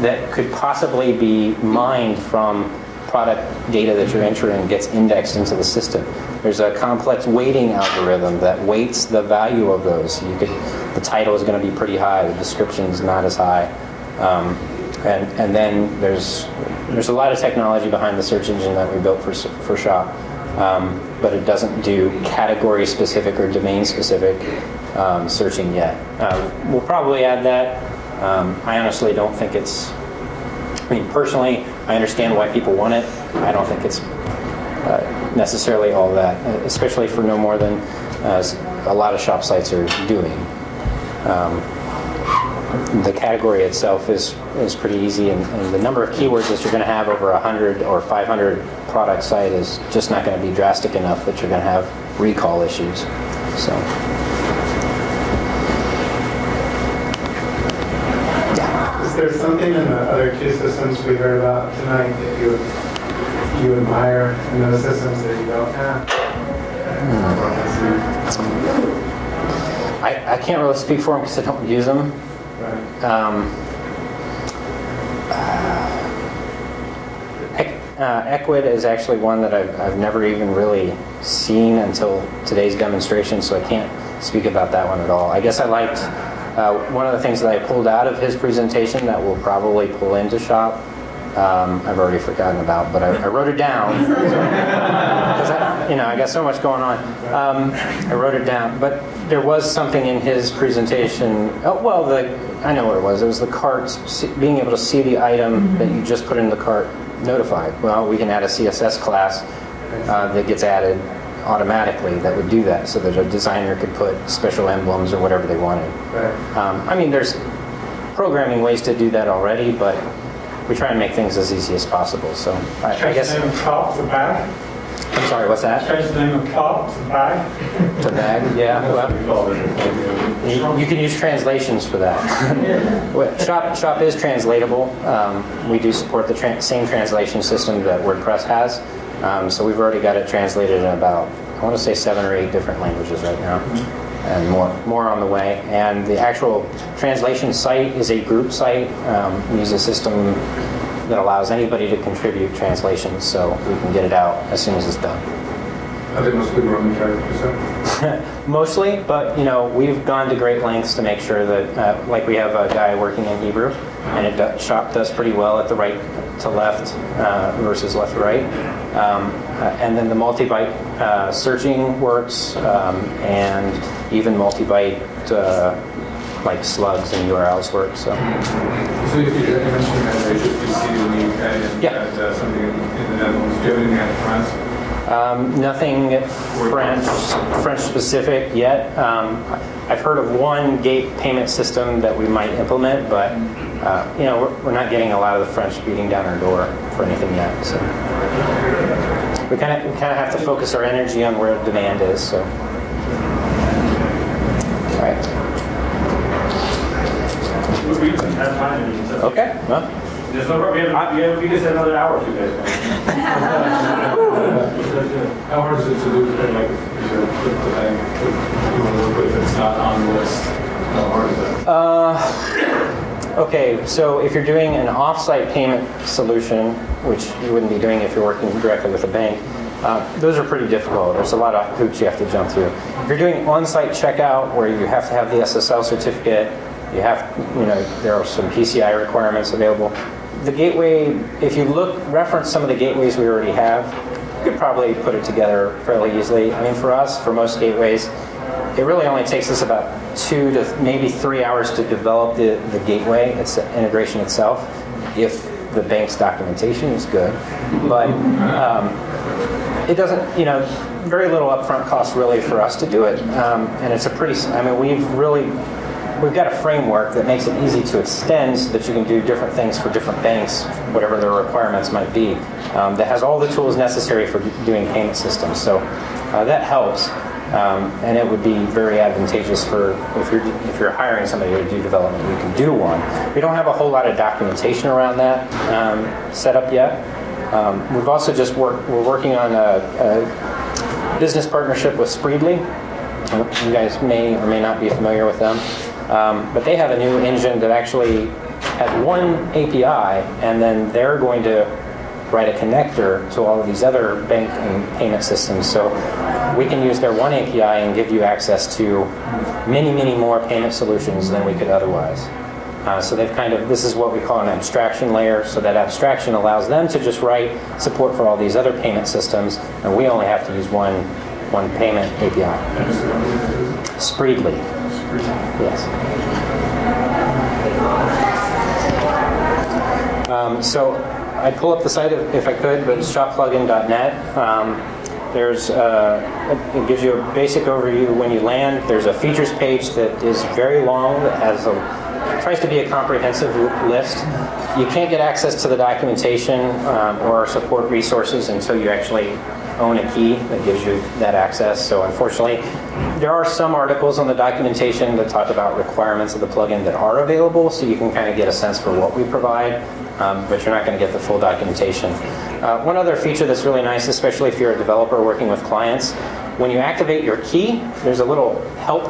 that could possibly be mined from product data that you're entering gets indexed into the system. There's a complex weighting algorithm that weights the value of those. The title is going to be pretty high, the description is not as high. And then there's a lot of technology behind the search engine that we built for Shopp, but it doesn't do category-specific or domain-specific searching yet. We'll probably add that. I honestly don't think it's... personally, I understand why people want it. I don't think it's necessarily all that, especially for no more than a lot of shop sites are doing. The category itself is pretty easy, and the number of keywords that you're going to have over 100 or 500 product site is just not going to be drastic enough that you're going to have recall issues. So. Is there something in the other two systems we heard about tonight that you admire in those systems that you don't have? I can't really speak for them because I don't use them. Equid is actually one that I've never even really seen until today's demonstration, so I can't speak about that one at all. I guess I liked one of the things that I pulled out of his presentation that we'll probably pull into Shopp. I've already forgotten about, but I wrote it down because I got so much going on. I wrote it down, but there was something in his presentation. Oh well, I know what it was. It was the carts, being able to see the item that you just put in the cart notified. Well, we can add a CSS class that gets added automatically that would do that, so that a designer could put special emblems or whatever they wanted. There's programming ways to do that already, but we try and make things as easy as possible. So I guess. Change the name of cart to bag. I'm sorry, what's that? Change the name of cart to bag. To bag, yeah. Well, you can use translations for that. Shopp is translatable. We do support the same translation system that WordPress has. So we've already got it translated in about, I want to say 7 or 8 different languages right now, and more on the way. And the actual translation site is a group site. We use a system that allows anybody to contribute translations, so we can get it out as soon as it's done. Are they mostly Roman characters? Mostly, but we've gone to great lengths to make sure that, like we have a guy working in Hebrew, and Shopp does pretty well at the right to left versus left to right. And then the multi-byte searching works, and even multi-byte like slugs and URLs work. So if you mentioned that HSBC in the UK and something in the Netherlands, do you have anything out of France? Nothing French specific yet. I've heard of one gate payment system that we might implement, but we're not getting a lot of the French beating down our door for anything yet. So we kind of have to focus our energy on where the demand is. So, all right. Okay. Well. There's no problem. We just had another hour or two guys. How hard is it to do like if you're with the bank you want to work with if it's not on the list? How hard is that? Okay, so if you're doing an off-site payment solution, which you wouldn't be doing if you're working directly with a bank, those are pretty difficult. There's a lot of hoops you have to jump through. If you're doing on-site checkout, where you have to have the SSL certificate, there are some PCI requirements available. The gateway, if you reference some of the gateways we already have, you could probably put it together fairly easily. For us, for most gateways, it really only takes us about 2 to maybe 3 hours to develop the gateway, its integration itself, if the bank's documentation is good. But it doesn't, very little upfront cost really for us to do it. And it's a pretty, we've got a framework that makes it easy to extend so that you can do different things for different banks, whatever their requirements might be, that has all the tools necessary for doing payment systems. So that helps. And it would be very advantageous for if you're hiring somebody to do development, you can do one. We don't have a whole lot of documentation around that set up yet. We've also we're working on a business partnership with Spreedly. You guys may or may not be familiar with them, but they have a new engine that actually has one API, and then they're going to write a connector to all of these other bank and payment systems. So we can use their one API and give you access to many, many more payment solutions than we could otherwise. So they've this is what we call an abstraction layer. So that abstraction allows them to just write support for all these other payment systems, and we only have to use one payment API. Spreedly. Yes. So I'd pull up the site if I could, but it's shopplugin.net. It gives you a basic overview when you land. There's a features page that is very long that tries to be a comprehensive list. You can't get access to the documentation or our support resources until you actually own a key that gives you that access. So unfortunately, there are some articles on the documentation that talk about requirements of the plugin that are available, so you can kind of get a sense for what we provide, but you're not going to get the full documentation. One other feature that's really nice, especially if you're a developer working with clients, when you activate your key, there's a little help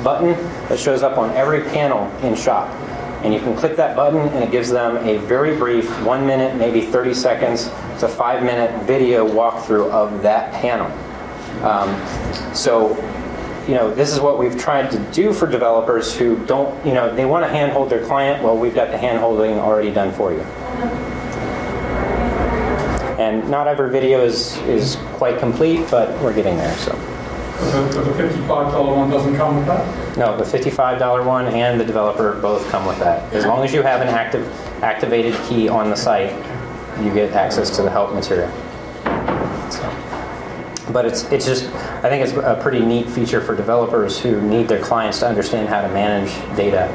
button that shows up on every panel in Shopp. And you can click that button, and it gives them a very brief 1 minute, maybe 30 seconds to 5 minute video walkthrough of that panel. So, this is what we've tried to do for developers who don't, they want to handhold their client. Well, we've got the handholding already done for you. And not every video is quite complete, but we're getting there. So. So the $55 one doesn't come with that? No, the $55 one and the developer both come with that. As long as you have an activated key on the site, you get access to the help material. So, but it's just, I think it's a pretty neat feature for developers who need their clients to understand how to manage data.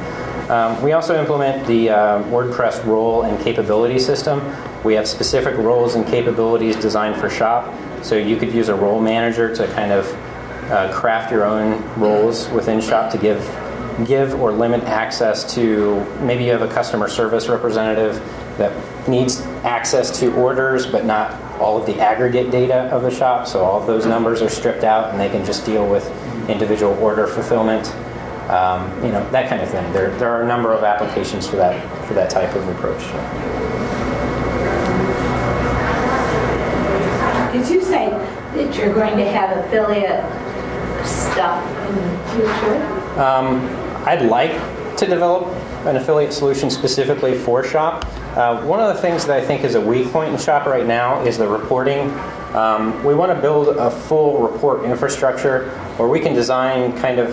We also implement the WordPress role and capability system. We have specific roles and capabilities designed for Shopp. So you could use a role manager to kind of craft your own roles within Shopp to give or limit access to, maybe you have a customer service representative that needs access to orders but not all of the aggregate data of the shop, so all of those numbers are stripped out and they can just deal with individual order fulfillment, that kind of thing. There are a number of applications for that type of approach. Did you say that you're going to have affiliate stuff in the future? I'd like to develop an affiliate solution specifically for Shopp. One of the things that I think is a weak point in Shopp right now is the reporting. We want to build a full report infrastructure where we can design kind of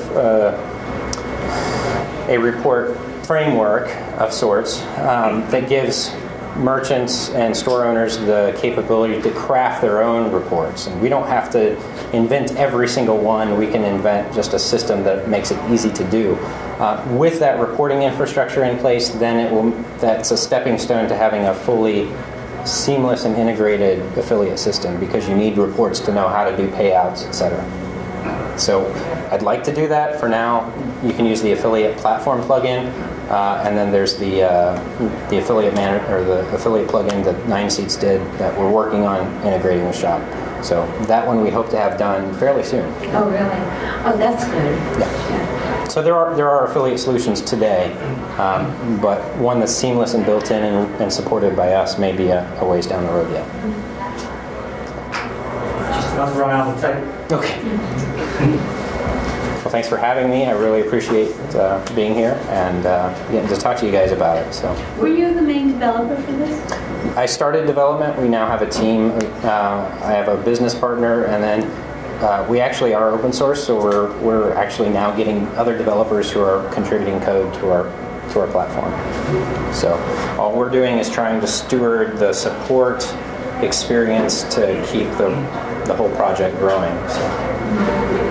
a report framework of sorts that gives merchants and store owners the capability to craft their own reports. And we don't have to invent every single one. We can invent just a system that makes it easy to do. With that reporting infrastructure in place, then that's a stepping stone to having a fully seamless and integrated affiliate system, because you need reports to know how to do payouts, etc. So I'd like to do that. For now, you can use the affiliate platform plugin, and then there's the affiliate manager, or the affiliate plugin that 9 Seats did that we're working on integrating with Shopp. So that one we hope to have done fairly soon. Oh, really? Oh, that's good. Yeah. So there are affiliate solutions today, but one that's seamless and built in and supported by us may be a ways down the road yet. Just about to run out of tape. Okay. Well, thanks for having me. I really appreciate being here and getting to talk to you guys about it. So. Were you the main developer for this? I started development. We now have a team. I have a business partner, and then we actually are open source, so we're actually now getting other developers who are contributing code to our platform. So all we're doing is trying to steward the support experience to keep the whole project growing. So.